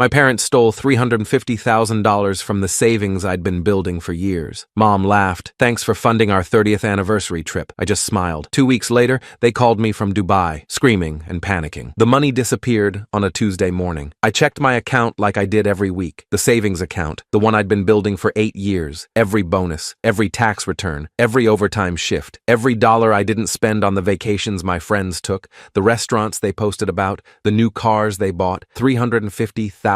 My parents stole $350,000 from the savings I'd been building for years. Mom laughed. Thanks for funding our 30th anniversary trip. I just smiled. 2 weeks later, they called me from Dubai, screaming and panicking. The money disappeared on a Tuesday morning. I checked my account like I did every week. The savings account, the one I'd been building for 8 years. Every bonus, every tax return, every overtime shift, every dollar I didn't spend on the vacations my friends took, the restaurants they posted about, the new cars they bought, $350,000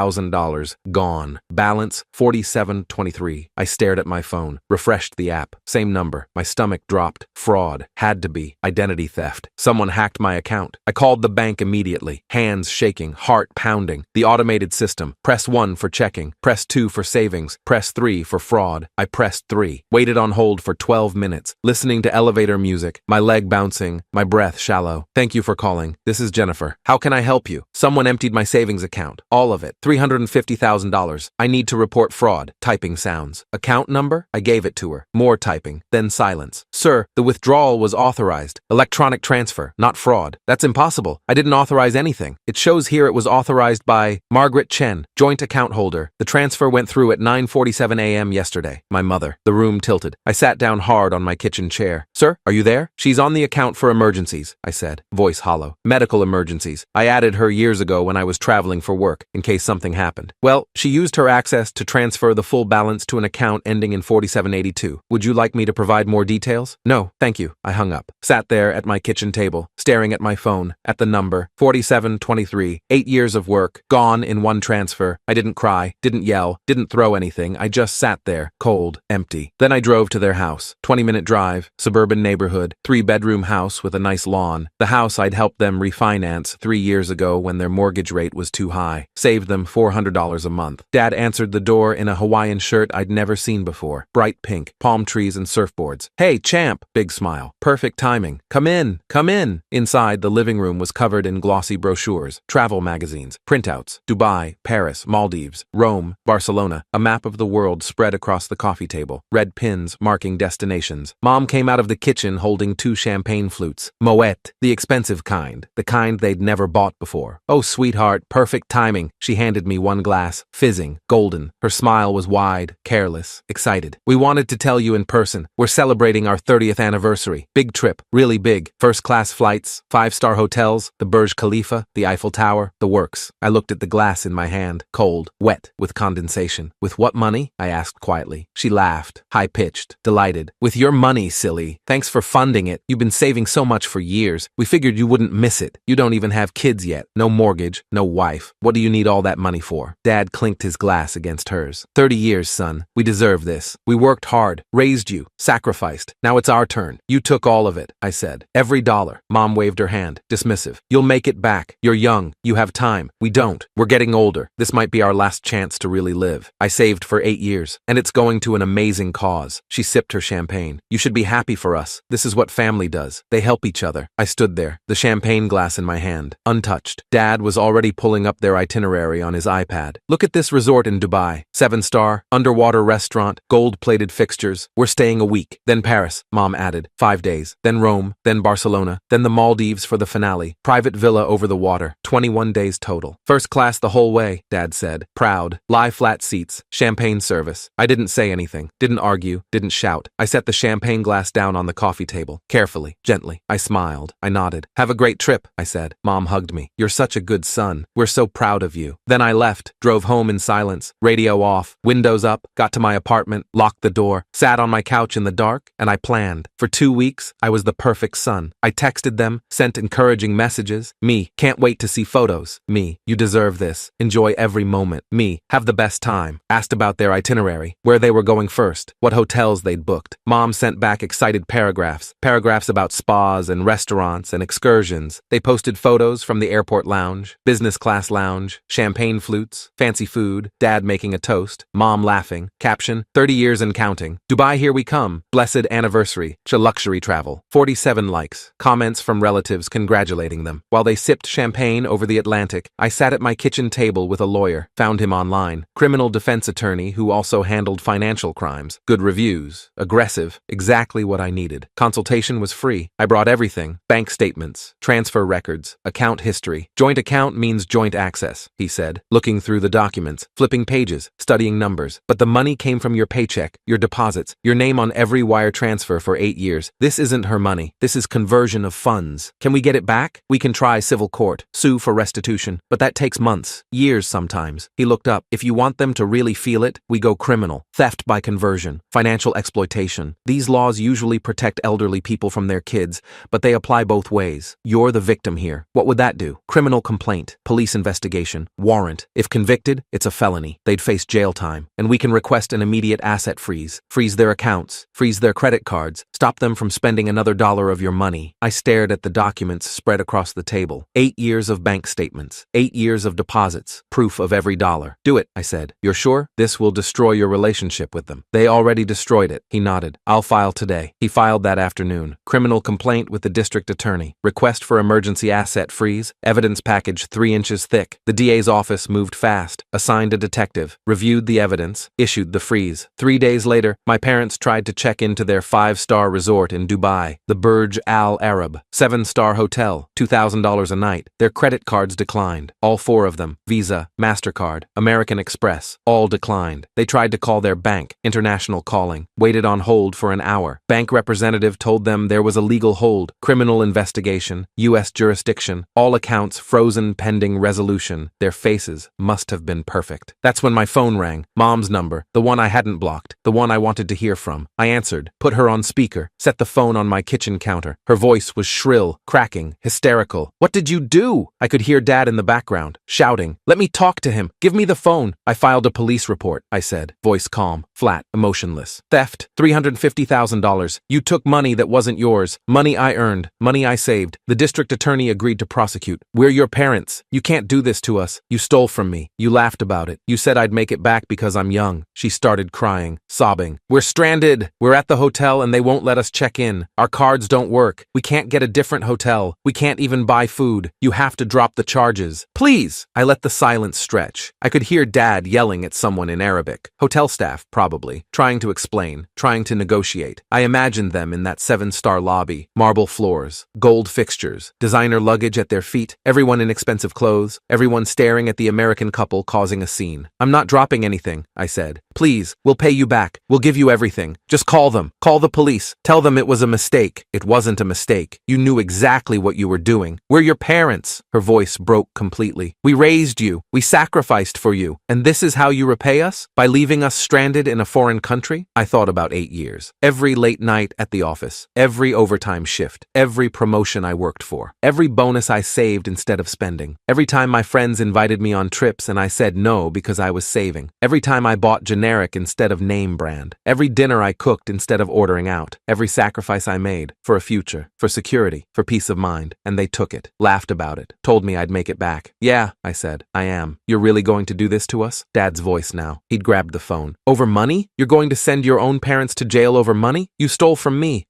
gone. Balance $47.23. I stared at my phone, refreshed the app. Same number. My stomach dropped. Fraud. Had to be. Identity theft. Someone hacked my account. I called the bank immediately. Hands shaking, heart pounding. The automated system. Press 1 for checking. Press 2 for savings. Press 3 for fraud. I pressed 3. Waited on hold for 12 minutes, listening to elevator music, my leg bouncing, my breath shallow. Thank you for calling. This is Jennifer. How can I help you? Someone emptied my savings account. All of it. $350,000. I need to report fraud. Typing sounds. Account number? I gave it to her. More typing. Then silence. Sir, the withdrawal was authorized. Electronic transfer, not fraud. That's impossible. I didn't authorize anything. It shows here it was authorized by Margaret Chen, joint account holder. The transfer went through at 9:47 a.m. yesterday. My mother. The room tilted. I sat down hard on my kitchen chair. Sir, are you there? She's on the account for emergencies, I said, voice hollow. Medical emergencies. I added her years ago when I was traveling for work, in case something happened. Well, she used her access to transfer the full balance to an account ending in 4782. Would you like me to provide more details? No, thank you. I hung up. Sat there at my kitchen table, staring at my phone, at the number, 4723. 8 years of work, gone in one transfer. I didn't cry, didn't yell, didn't throw anything. I just sat there, cold, empty. Then I drove to their house. 20-minute drive, suburban neighborhood, 3-bedroom house with a nice lawn. The house I'd helped them refinance 3 years ago when their mortgage rate was too high. Saved them $400 a month. Dad answered the door in a Hawaiian shirt I'd never seen before. Bright pink, palm trees and surfboards. Hey, champ! Big smile. Perfect timing. Come in, come in. Inside, the living room was covered in glossy brochures, travel magazines, printouts, Dubai, Paris, Maldives, Rome, Barcelona, a map of the world spread across the coffee table, red pins marking destinations. Mom came out of the kitchen holding 2 champagne flutes. Moet, the expensive kind, the kind they'd never bought before. Oh, sweetheart, perfect timing. She handed me 1 glass, fizzing, golden. Her smile was wide, careless, excited. We wanted to tell you in person. We're celebrating our 30th anniversary. Big trip, really big. First-class flights, 5-star hotels, the Burj Khalifa, the Eiffel Tower, the works. I looked at the glass in my hand, cold, wet, with condensation. With what money? I asked quietly. She laughed, high-pitched, delighted. With your money, silly. Thanks for funding it. You've been saving so much for years. We figured you wouldn't miss it. You don't even have kids yet. No mortgage, no wife. What do you need all that money for? Dad clinked his glass against hers. 30 years, son. We deserve this. We worked hard, raised you, sacrificed. Now it's our turn. You took all of it, I said. Every dollar. Mom waved her hand, dismissive. You'll make it back. You're young. You have time. We don't. We're getting older. This might be our last chance to really live. I saved for 8 years, and it's going to an amazing cause. She sipped her champagne. You should be happy for us. This is what family does. They help each other. I stood there, the champagne glass in my hand, untouched. Dad was already pulling up their itinerary on his iPad. Look at this resort in Dubai. 7-star, underwater restaurant, gold-plated fixtures. We're staying a week. Then Paris, Mom added. 5 days. Then Rome. Then Barcelona. Then the Maldives for the finale. Private villa over the water. 21 days total. First class the whole way, Dad said. Proud. Lie-flat seats. Champagne service. I didn't say anything. Didn't argue. Didn't shout. I set the champagne glass down on the coffee table. Carefully. Gently. I smiled. I nodded. Have a great trip, I said. Mom hugged me. You're such a good son. We're so proud of you. Then I left. Drove home in silence. Radio off. Windows up. Got to my apartment. Locked the door. Sat on my couch in the dark. And I planned. For 2 weeks, I was the perfect son. I texted them. Sent encouraging messages. Me. Can't wait to see photos. Me. You deserve this. Enjoy every moment. Me. Have the best time. Asked about their itinerary. Where they were going first. What hotels they'd booked. Mom sent back excited paragraphs. Paragraphs about spas and restaurants and excursions. They posted photos from the airport lounge, business class lounge, champagne flutes, fancy food, Dad making a toast, Mom laughing. Caption, 30 years and counting. Dubai, here we come. Blessed anniversary. anniversary, luxury travel. 47 likes. Comments from relatives congratulating them. While they sipped champagne over the Atlantic, I sat at my kitchen table with a lawyer. Found him online. Criminal defense attorney who also handled financial crimes. Good reviews. Aggressive. Exactly what I needed. Consultation was free. I brought everything. Bank statements. Transfer records. Account history. Joint account means joint access, he said, looking through the documents, flipping pages, studying numbers. But the money came from your paycheck, your deposits, your name on every wire transfer for 8 years. This isn't her money. This is conversion of funds. Can we get it back? We can try civil court, sue for restitution, but that takes months, years sometimes. He looked up. If you want them to really feel it, we go criminal. Theft by conversion, financial exploitation. These laws usually protect elderly people from their kids, but they apply both ways. You're the victim here. What would that do? Criminal complaint, police investigation, warrant. If convicted, it's a felony. They'd face jail time, and we can request an immediate asset freeze. Freeze their accounts, freeze their credit cards, stop them from spending another dollar of your money. I stared at the documents spread across the table. 8 years of bank statements, 8 years of deposits, proof of every dollar. Do it, I said. You're sure? This will destroy your relationship with them. They already destroyed it. He nodded. I'll file today. He filed that afternoon. Criminal complaint with the district attorney. Request for emergency asset freeze. Evidence package 3 inches thick. The DA's office moved fast. Assigned a detective. Reviewed the evidence. Issued the freeze. 3 days later, my parents tried to check into their 5-star resort in Dubai, the Burj Al Arab, 7-star hotel, $2,000 a night. Their credit cards declined. All 4 of them. Visa, MasterCard, American Express. All declined. They tried to call their bank. International calling. Waited on hold for an hour. Bank representative told them there was a legal hold. Criminal investigation. U.S. jurisdiction. All accounts frozen pending resolution. Their faces must have been perfect. That's when my phone rang. Mom's number. The one I hadn't blocked. The one I wanted to hear from. I answered. Put her on speaker. Set the phone on my kitchen counter. Her voice was shrill, cracking, hysterical. What did you do? I could hear Dad in the background, shouting. Let me talk to him. Give me the phone. I filed a police report, I said. Voice calm, flat, emotionless. Theft. $350,000. You took money that wasn't yours. Money I earned. Money I saved. The district attorney agreed to prosecute. We're your parents. You can't do this to us. You stole from me. You laughed about it. You said I'd make it back because I'm young. She started crying, sobbing. We're stranded. We're at the hotel and they won't let us check in. Our cards don't work. We can't get a different hotel. We can't even buy food. You have to drop the charges. Please! I let the silence stretch. I could hear Dad yelling at someone in Arabic. Hotel staff, probably. Trying to explain. Trying to negotiate. I imagined them in that 7-star lobby. Marble floors. Gold fixtures. Designer luggage at their feet. Everyone in expensive clothes. Everyone staring at the American couple causing a scene. I'm not dropping anything, I said. Please, we'll pay you back. We'll give you everything. Just call them. Call the police. Tell them it was a mistake. It wasn't a mistake. You knew exactly what you were doing. We're your parents. Her voice broke completely. We raised you. We sacrificed for you. And this is how you repay us? By leaving us stranded in a foreign country? I thought about 8 years. Every late night at the office. Every overtime shift. Every promotion I worked for. Every bonus I saved instead of spending. Every time my friends invited me on trips and I said no because I was saving. Every time I bought generic instead of name brand. Every dinner I cooked instead of ordering out. Every sacrifice I made for a future, for security, for peace of mind. And they took it, laughed about it, told me I'd make it back. Yeah, I said, I am. You're really going to do this to us? Dad's voice now. He'd grabbed the phone. Over money? You're going to send your own parents to jail over money? You stole from me.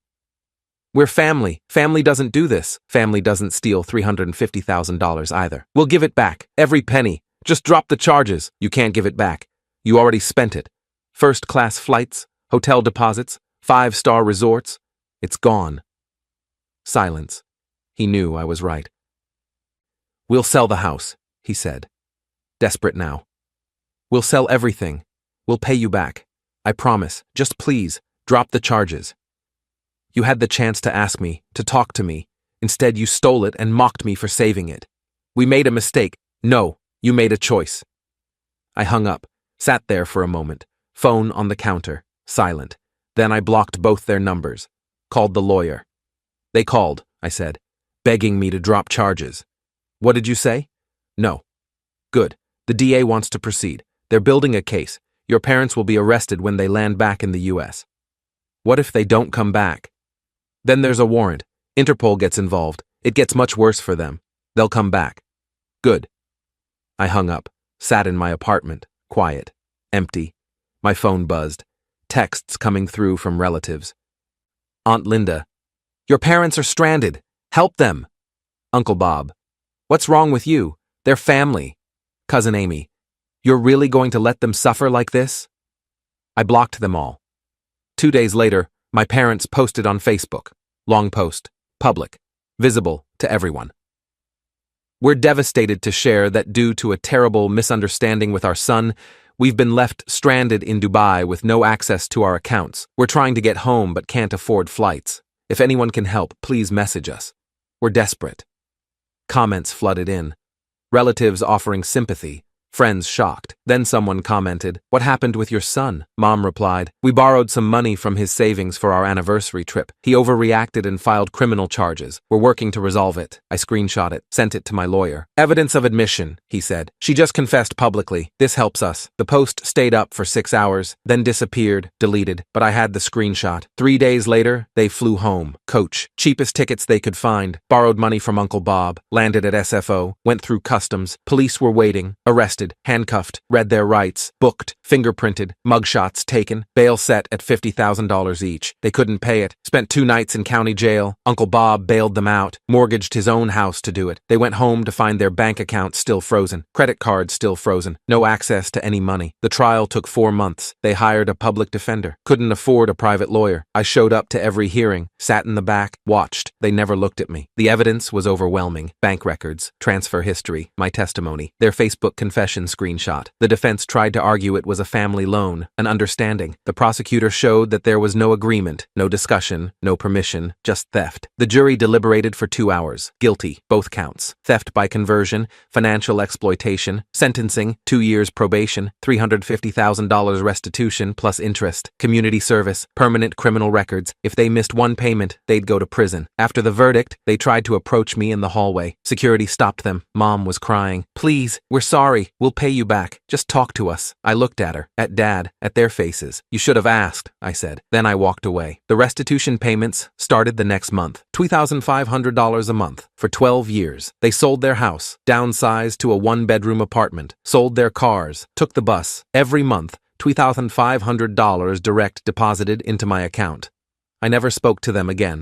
We're family. Family doesn't do this. Family doesn't steal $350,000 either. We'll give it back. Every penny. Just drop the charges. You can't give it back. You already spent it. First-class flights, hotel deposits, 5-star resorts. It's gone. Silence. He knew I was right. We'll sell the house, he said. Desperate now. We'll sell everything. We'll pay you back. I promise. Just please, drop the charges. You had the chance to ask me, to talk to me. Instead, you stole it and mocked me for saving it. We made a mistake. No, you made a choice. I hung up, sat there for a moment, phone on the counter, silent. Then I blocked both their numbers. Called the lawyer. They called, I said, begging me to drop charges. What did you say? No. Good. The DA wants to proceed. They're building a case. Your parents will be arrested when they land back in the U.S. What if they don't come back? Then there's a warrant. Interpol gets involved. It gets much worse for them. They'll come back. Good. I hung up, sat in my apartment, quiet, empty. My phone buzzed. Texts coming through from relatives. Aunt Linda. Your parents are stranded. Help them. Uncle Bob. What's wrong with you? They're family. Cousin Amy. You're really going to let them suffer like this? I blocked them all. 2 days later, my parents posted on Facebook. Long post. Public. Visible to everyone. We're devastated to share that due to a terrible misunderstanding with our son, we've been left stranded in Dubai with no access to our accounts. We're trying to get home but can't afford flights. If anyone can help, please message us. We're desperate. Comments flooded in. Relatives offering sympathy. Friends shocked. Then someone commented, "What happened with your son?" Mom replied, "We borrowed some money from his savings for our anniversary trip. He overreacted and filed criminal charges. We're working to resolve it." I screenshot it, sent it to my lawyer. "Evidence of admission," he said. "She just confessed publicly. This helps us." The post stayed up for 6 hours, then disappeared, deleted, but I had the screenshot. 3 days later, they flew home. Coach. Cheapest tickets they could find. Borrowed money from Uncle Bob. Landed at SFO. Went through customs. Police were waiting. Arrested. Handcuffed, read their rights, booked, fingerprinted, mugshots taken, bail set at $50,000 each. They couldn't pay it. Spent 2 nights in county jail. Uncle Bob bailed them out, mortgaged his own house to do it. They went home to find their bank account still frozen, credit cards still frozen, no access to any money. The trial took 4 months. They hired a public defender. Couldn't afford a private lawyer. I showed up to every hearing, sat in the back, watched. They never looked at me. The evidence was overwhelming. Bank records, transfer history, my testimony, their Facebook confession screenshot. The defense tried to argue it was a family loan, an understanding. The prosecutor showed that there was no agreement, no discussion, no permission, just theft. The jury deliberated for 2 hours. Guilty, both counts. Theft by conversion, financial exploitation, sentencing, 2 years probation, $350,000 restitution plus interest, community service, permanent criminal records. If they missed one payment, they'd go to prison. After the verdict, they tried to approach me in the hallway. Security stopped them. Mom was crying. "Please, we're sorry. We'll pay you back. Just talk to us." I looked at her, at Dad, at their faces. "You should have asked," I said. Then I walked away. The restitution payments started the next month. $2,500 a month for 12 years. They sold their house, downsized to a 1-bedroom apartment, sold their cars, took the bus. Every month, $2,500 direct deposited into my account. I never spoke to them again.